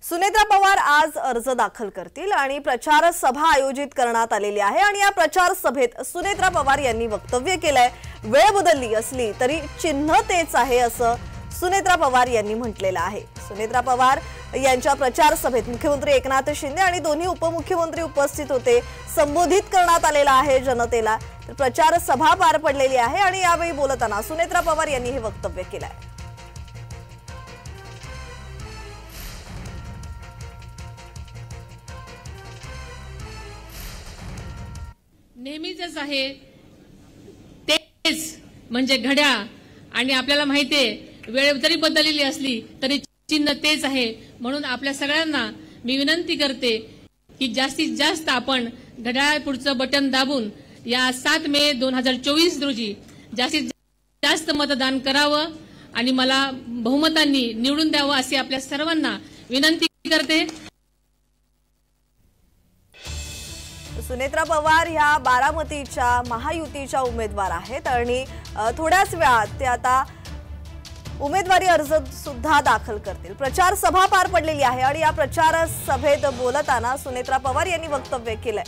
सुनेत्रा पवार आज अर्ज दाखल करतील आणि प्रचार सभा आयोजित करण्यात आलेली आहे आणि या प्रचार सभेत सुनेत्रा पवार यांनी वक्तव्य केलंय। वेळ बदलली असली तरी चिन्ह तेच आहे असं सुनेत्रा पवार यांनी म्हटलेलं आहे। सुनेत्रा पवार यांच्या प्रचार सभेत मुख्यमंत्री एकनाथ शिंदे आणि दोन्ही उपमुख्यमंत्री उपस्थित होते। संबोधित करण्यात आलेला आहे जनतेला। प्रचार सभा पार पडलेली आहे आणि यावेळी बोलताना सुनेत्रा पवार यांनी हे वक्तव्य केलंय। नेहमीच आहे तेच म्हणजे घड्याळ आणि आपल्याला माहितीये वेळ जरी बदललेली असली तरी चिन्ह तेच आहे। म्हणून आपल्या सगळ्यांना मी विनंती करते की जास्तीत जास्त आपण घड्याळ पुढचं बटन दाबून या 7 मे 2024 रोजी जास्तीत जास्त मतदान करावं आणि मला बहुमतांनी निवडून द्यावं अशी आपल्या सर्वांना विनंती करते। सुनेत्रा पवार ह्या बारामतीच्या महायुतीच्या उमेदवार आहेत आणि थोड्याच वेळात ते आता उमेदवारी अर्ज सुद्धा दाखल करतील। प्रचार सभा पार पडलेली आहे आणि या प्रचार सभेत बोलताना सुनेत्रा पवार यांनी वक्तव्य केलंय।